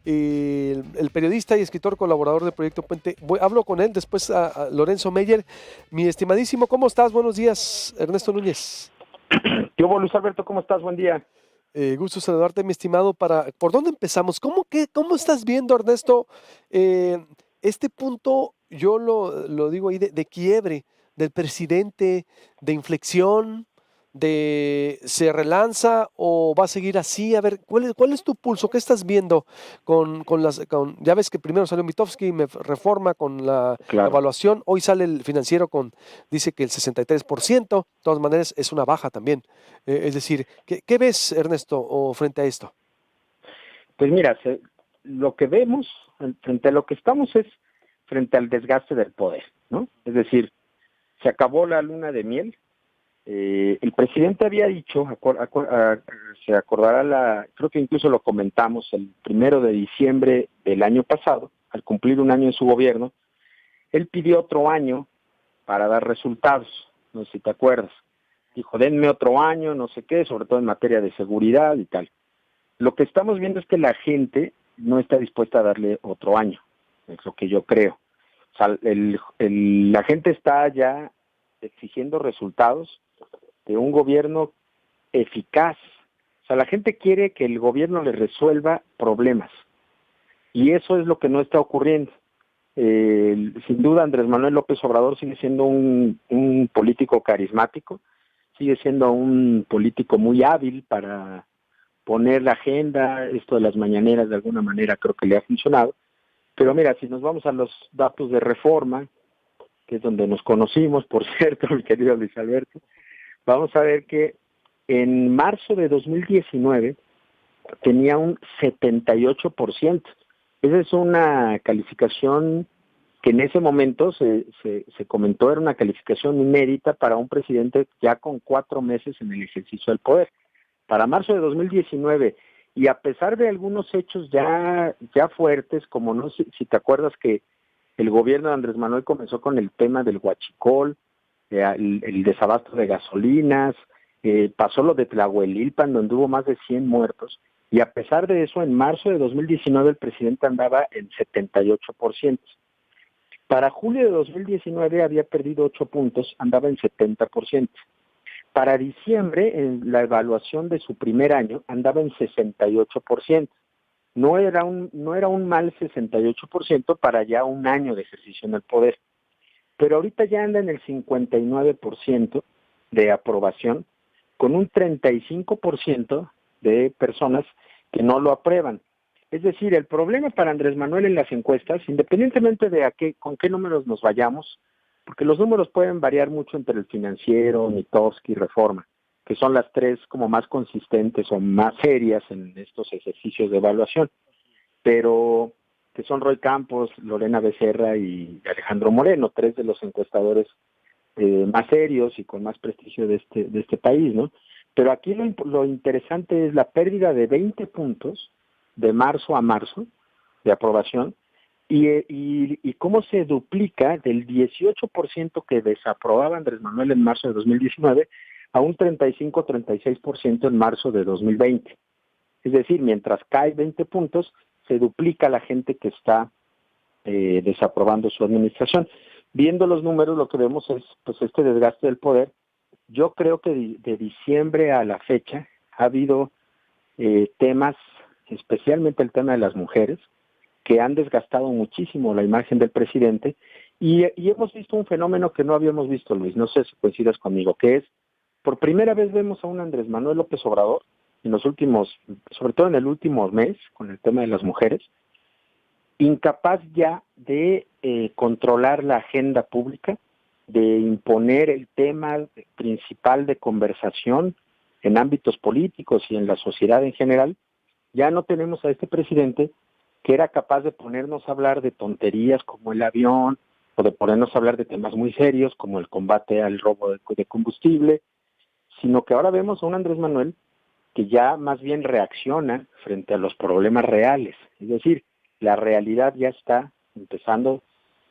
el periodista y escritor colaborador de Proyecto Puente. Hablo con él, después a Lorenzo Meyer. Mi estimadísimo, ¿cómo estás? Buenos días, Ernesto Núñez. ¿Qué hubo, Luis Alberto? ¿Cómo estás? Buen día. Gusto saludarte, mi estimado. ¿Por dónde empezamos? ¿Cómo estás viendo, Ernesto, eh, este punto, yo lo digo ahí, de quiebre del presidente, de inflexión, de se relanza o va a seguir así? A ver, ¿cuál es tu pulso? ¿Qué estás viendo ya ves que primero salió Mitofsky, Reforma con la Claro. evaluación, hoy sale el financiero dice que el 63%, de todas maneras es una baja también. Es decir, ¿qué ves, Ernesto, o frente a esto? Pues mira, lo que vemos frente a lo que estamos es frente al desgaste del poder, ¿no? Es decir, se acabó la luna de miel. El presidente había dicho, se acordará, creo que incluso lo comentamos el 1 de diciembre del año pasado, al cumplir un año en su gobierno, él pidió otro año para dar resultados, no sé si te acuerdas. Dijo, denme otro año, no sé qué, sobre todo en materia de seguridad y tal. Lo que estamos viendo es que la gente no está dispuesta a darle otro año, es lo que yo creo. O sea, la gente está ya exigiendo resultados de un gobierno eficaz. O sea, la gente quiere que el gobierno le resuelva problemas y eso es lo que no está ocurriendo. Sin duda, Andrés Manuel López Obrador sigue siendo un político carismático, sigue siendo un político muy hábil para poner la agenda. Esto de las mañaneras de alguna manera creo que le ha funcionado. Pero mira, si nos vamos a los datos de Reforma, que es donde nos conocimos, por cierto, mi querido Luis Alberto, vamos a ver que en marzo de 2019 tenía un 78%. Esa es una calificación que en ese momento se comentó era una calificación inédita para un presidente ya con 4 meses en el ejercicio del poder. Para marzo de 2019, y a pesar de algunos hechos ya fuertes, como no sé si te acuerdas que el gobierno de Andrés Manuel comenzó con el tema del huachicol, el desabasto de gasolinas, pasó lo de Tlahuelilpan, donde hubo más de 100 muertos, y a pesar de eso, en marzo de 2019 el presidente andaba en 78%. Para julio de 2019 había perdido 8 puntos, andaba en 70%. Para diciembre, en la evaluación de su primer año, andaba en 68%. No era un mal 68% para ya un año de ejercicio en el poder. Pero ahorita ya anda en el 59% de aprobación, con un 35% de personas que no lo aprueban. Es decir, el problema para Andrés Manuel en las encuestas, independientemente de con qué números nos vayamos, porque los números pueden variar mucho entre el Financiero, Mitofsky y Reforma, que son las tres como más consistentes o más serias en estos ejercicios de evaluación, pero que son Roy Campos, Lorena Becerra y Alejandro Moreno, tres de los encuestadores más serios y con más prestigio de este país, ¿no? Pero aquí lo interesante es la pérdida de 20 puntos de marzo a marzo de aprobación y cómo se duplica del 18% que desaprobaba Andrés Manuel en marzo de 2019 a un 35-36% en marzo de 2020. Es decir, mientras cae 20 puntos, se duplica la gente que está desaprobando su administración. Viendo los números, lo que vemos es pues este desgaste del poder. Yo creo que de diciembre a la fecha ha habido temas, especialmente el tema de las mujeres, que han desgastado muchísimo la imagen del presidente y hemos visto un fenómeno que no habíamos visto, Luis, no sé si coincidas conmigo, que es, por primera vez vemos a un Andrés Manuel López Obrador, en los últimos, sobre todo en el último mes, con el tema de las mujeres, incapaz ya de controlar la agenda pública, de imponer el tema principal de conversación en ámbitos políticos y en la sociedad en general. Ya no tenemos a este presidente que era capaz de ponernos a hablar de tonterías como el avión, o de ponernos a hablar de temas muy serios como el combate al robo de combustible, sino que ahora vemos a un Andrés Manuel que ya más bien reacciona frente a los problemas reales. Es decir, la realidad ya está empezando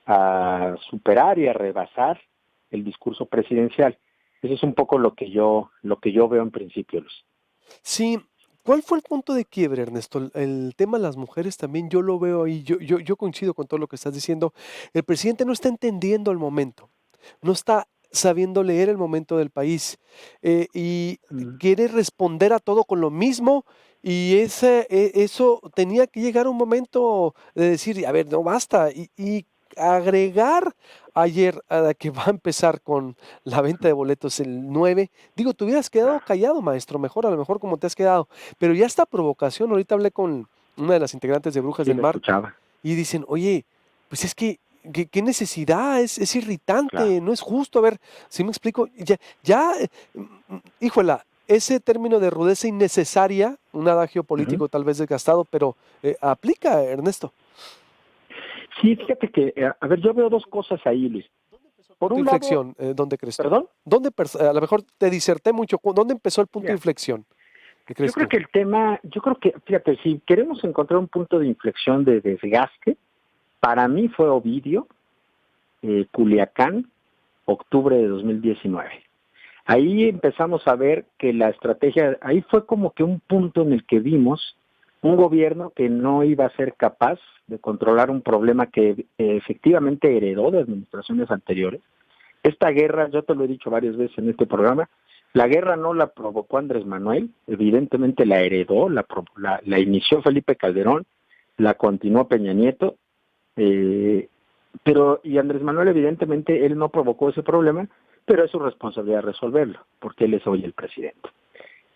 a superar y a rebasar el discurso presidencial. Eso es un poco lo que yo veo en principio, Luz. Sí, ¿Cuál fue el punto de quiebre, Ernesto? El tema de las mujeres también yo lo veo ahí, yo coincido con todo lo que estás diciendo. El presidente no está entendiendo el momento, no está sabiendo leer el momento del país, y Mm. quiere responder a todo con lo mismo, y eso tenía que llegar a un momento de decir: "A ver, no basta", y agregar ayer a que va a empezar con la venta de boletos el 9. Digo, te hubieras quedado callado, maestro, mejor, a lo mejor como te has quedado. Pero ya esta provocación, ahorita hablé con una de las integrantes de Brujas Sí, del lo Mar escuchaba, y dicen: "Oye, pues es que, qué necesidad, es claro. irritante, no es justo". A ver, ¿sí me explico? Ya, híjola, ese término de rudeza innecesaria, un adagio Ujú. político tal vez desgastado, pero, aplica, Ernesto. Sí, fíjate que, a ver, yo veo dos cosas ahí, Luis. ¿Dónde empezó el Por punto de un lado, inflexión? ¿Dónde crees tú? perdón, A lo mejor te diserté mucho, ¿dónde empezó el punto de mira, inflexión? ¿Qué yo crees creo tú? que el tema, yo creo que, fíjate, si queremos encontrar un punto de inflexión de desgaste, para mí fue Ovidio, Culiacán, octubre de 2019. Ahí empezamos a ver que la estrategia, ahí fue como que un punto en el que vimos un gobierno que no iba a ser capaz de controlar un problema que efectivamente heredó de administraciones anteriores. Esta guerra, yo te lo he dicho varias veces en este programa, la guerra no la provocó Andrés Manuel, evidentemente la heredó, la inició Felipe Calderón, la continuó Peña Nieto, eh, y Andrés Manuel evidentemente él no provocó ese problema, pero es su responsabilidad resolverlo, porque él es hoy el presidente.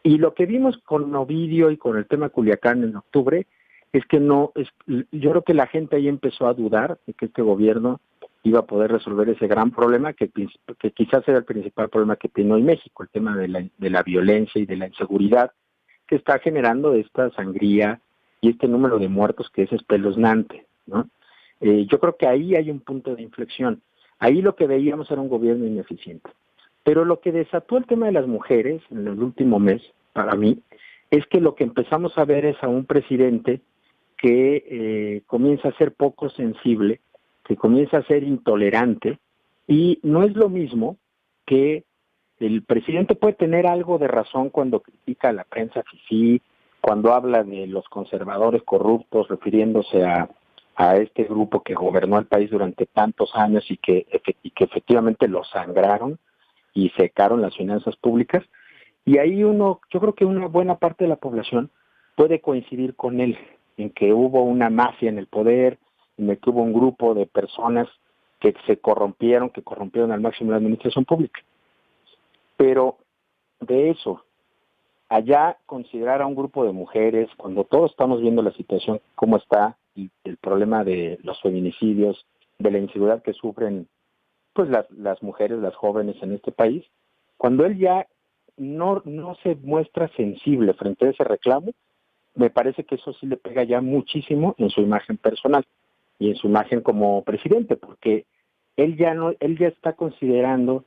Y lo que vimos con Ovidio y con el tema Culiacán en octubre es que no, yo creo que la gente ahí empezó a dudar de que este gobierno iba a poder resolver ese gran problema que quizás era el principal problema que tiene hoy México, el tema de la violencia y de la inseguridad que está generando esta sangría y este número de muertos que es espeluznante, ¿no? Yo creo que ahí hay un punto de inflexión. Ahí lo que veíamos era un gobierno ineficiente. Pero lo que desató el tema de las mujeres en el último mes, para mí, es que lo que empezamos a ver es a un presidente que comienza a ser poco sensible, que comienza a ser intolerante, y no es lo mismo que el presidente puede tener algo de razón cuando critica a la prensa fifí, cuando habla de los conservadores corruptos, refiriéndose a este grupo que gobernó el país durante tantos años y que efectivamente lo sangraron y secaron las finanzas públicas. Y ahí yo creo que una buena parte de la población puede coincidir con él en que hubo una mafia en el poder, en el que hubo un grupo de personas que corrompieron al máximo la administración pública. Pero de eso, allá considerar a un grupo de mujeres, cuando todos estamos viendo la situación, cómo está, y el problema de los feminicidios, de la inseguridad que sufren pues las mujeres, las jóvenes en este país, cuando él ya no se muestra sensible frente a ese reclamo, me parece que eso sí le pega ya muchísimo en su imagen personal y en su imagen como presidente, porque él ya está considerando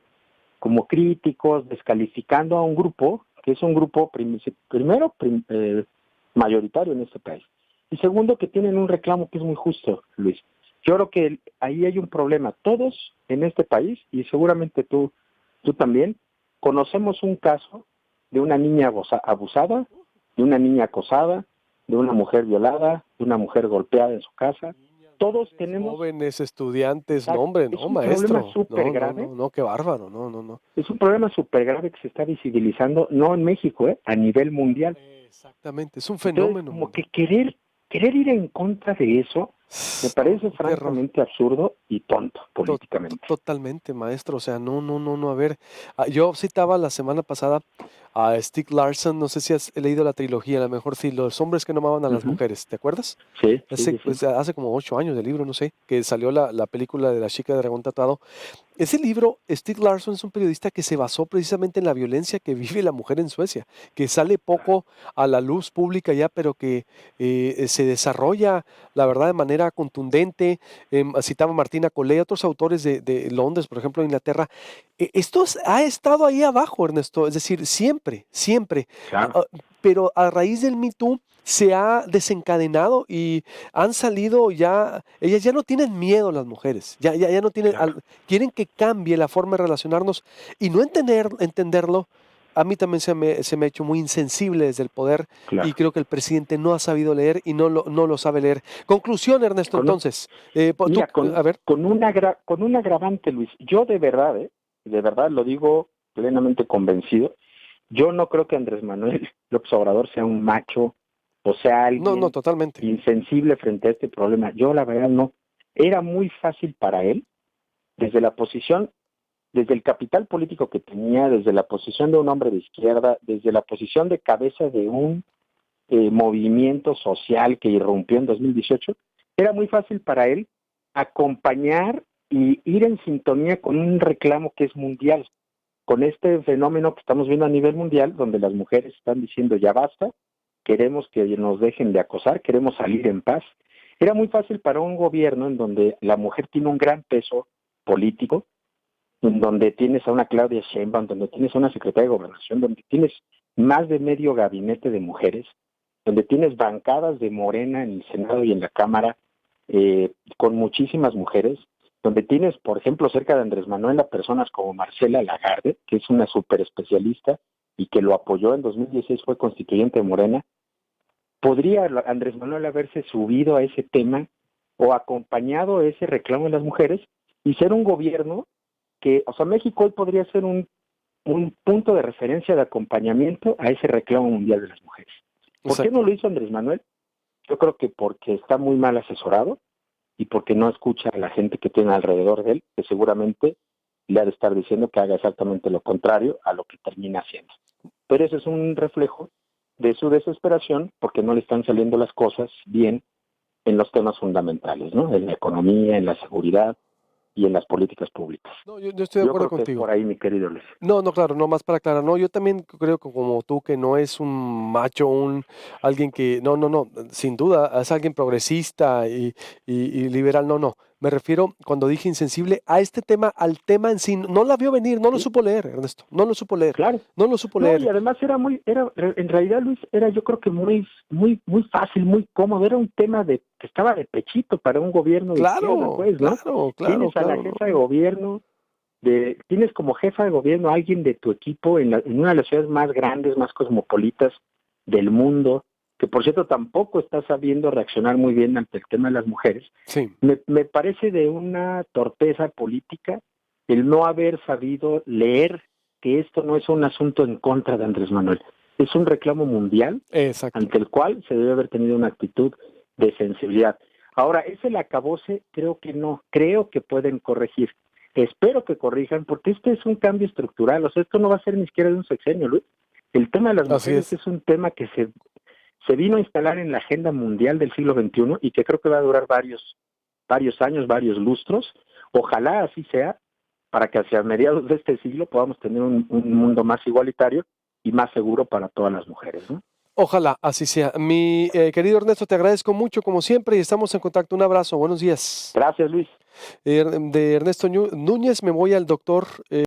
como críticos, descalificando a un grupo que es un grupo mayoritario en este país. Y segundo, que tienen un reclamo que es muy justo, Luis. Yo creo que ahí hay un problema. Todos en este país, y seguramente tú también, conocemos un caso de una niña abusada, de una niña acosada, de una mujer violada, de una mujer golpeada en su casa. Niñas, Todos mujeres, tenemos, jóvenes, estudiantes, no, exacto, hombre, es no, un problema maestro. súper No, no, grave, no, no, qué bárbaro, no, no, no. es un problema súper grave que se está visibilizando, no en México, a nivel mundial. Exactamente, es un Entonces, fenómeno como que mundial. querer ir en contra de eso, me No, parece no, qué error. francamente absurdo y tonto políticamente. Totalmente, maestro. O sea, no, no, no, no. A ver, yo citaba la semana pasada a Stieg Larsson. No sé si has leído la trilogía, a lo mejor sí, Los hombres que no amaban a las Ujú. mujeres. ¿Te acuerdas? Sí, sí, Ese, sí, sí. pues hace como 8 años del libro, no sé, que salió la película de la chica de dragón tatuado. Ese libro, Stieg Larsson es un periodista que se basó precisamente en la violencia que vive la mujer en Suecia, que sale poco a la luz pública ya, pero que se desarrolla, la verdad, de manera contundente. Citaba a Martina Colea, otros autores de Londres, por ejemplo, de Inglaterra. Ha estado ahí abajo, Ernesto, es decir, siempre, siempre. Claro, Pero a raíz del Me Too se ha desencadenado y han salido ya, ellas ya no tienen miedo las mujeres, ya no tienen, claro. quieren que cambie la forma de relacionarnos y no entenderlo. a mí también se me ha hecho muy insensible desde el poder y Claro. creo que el presidente no ha sabido leer y no lo sabe leer. Conclusión, Ernesto, Con un- entonces, tú, Mira, a ver, con un agravante, Luis, yo de verdad lo digo plenamente convencido, yo no creo que Andrés Manuel López Obrador sea un macho o sea no, alguien totalmente. insensible frente a este problema. Yo la verdad no. Era muy fácil para él, desde la posición, desde el capital político que tenía, desde la posición de un hombre de izquierda, desde la posición de cabeza de un movimiento social que irrumpió en 2018, era muy fácil para él acompañar y ir en sintonía con un reclamo que es mundial, con este fenómeno que estamos viendo a nivel mundial, donde las mujeres están diciendo ya basta, queremos que nos dejen de acosar, queremos salir en paz. Era muy fácil para un gobierno en donde la mujer tiene un gran peso político, en donde tienes a una Claudia Sheinbaum, donde tienes a una secretaria de Gobernación, donde tienes más de medio gabinete de mujeres, donde tienes bancadas de Morena en el Senado y en la Cámara, con muchísimas mujeres, donde tienes, por ejemplo, cerca de Andrés Manuel a personas como Marcela Lagarde, que es una super especialista y que lo apoyó en 2016, fue constituyente de Morena. ¿Podría Andrés Manuel haberse subido a ese tema o acompañado ese reclamo de las mujeres y ser un gobierno que, o sea, México hoy podría ser un punto de referencia de acompañamiento a ese reclamo mundial de las mujeres? ¿Por qué no Exacto. lo hizo Andrés Manuel? Yo creo que porque está muy mal asesorado y porque no escucha a la gente que tiene alrededor de él, que seguramente le ha de estar diciendo que haga exactamente lo contrario a lo que termina haciendo. Pero eso es un reflejo de su desesperación porque no le están saliendo las cosas bien en los temas fundamentales, ¿no? En la economía, en la seguridad y en las políticas públicas. No, yo estoy de Yo acuerdo creo que es contigo. por ahí, mi querido Luis. No, no, claro, no más para aclarar. No, yo también creo que como tú que no es un macho, alguien que, no, sin duda es alguien progresista y liberal. No, no. Me refiero cuando dije insensible a este tema, al tema en sí. No la vio venir, no lo Sí, supo leer, Ernesto. No lo supo leer. claro. No lo supo No, y leer. además en realidad, Luis, era yo creo que muy fácil, muy cómodo. Era un tema que estaba de pechito para un gobierno de izquierda, Claro, pues, ¿no? claro, claro, Tienes a la claro. jefa de No. gobierno, tienes como jefa de gobierno a alguien de tu equipo en una de las ciudades más grandes, más cosmopolitas del mundo, que por cierto tampoco está sabiendo reaccionar muy bien ante el tema de las mujeres. Sí, Me parece de una torpeza política el no haber sabido leer que esto no es un asunto en contra de Andrés Manuel, es un reclamo mundial exacto. ante el cual se debe haber tenido una actitud de sensibilidad. Ahora, ese el acabose creo que no, creo que pueden corregir. Espero que corrijan, porque este es un cambio estructural, o sea, esto no va a ser ni siquiera de un sexenio, Luis. El tema de las Así mujeres es. es un tema que se vino a instalar en la agenda mundial del siglo XXI y que creo que va a durar varios años, varios lustros. Ojalá así sea, para que hacia mediados de este siglo podamos tener un mundo más igualitario y más seguro para todas las mujeres, ¿no? Ojalá así sea. Mi querido Ernesto, te agradezco mucho como siempre y estamos en contacto. Un abrazo. Buenos días. Gracias, Luis. De Ernesto Núñez me voy al doctor.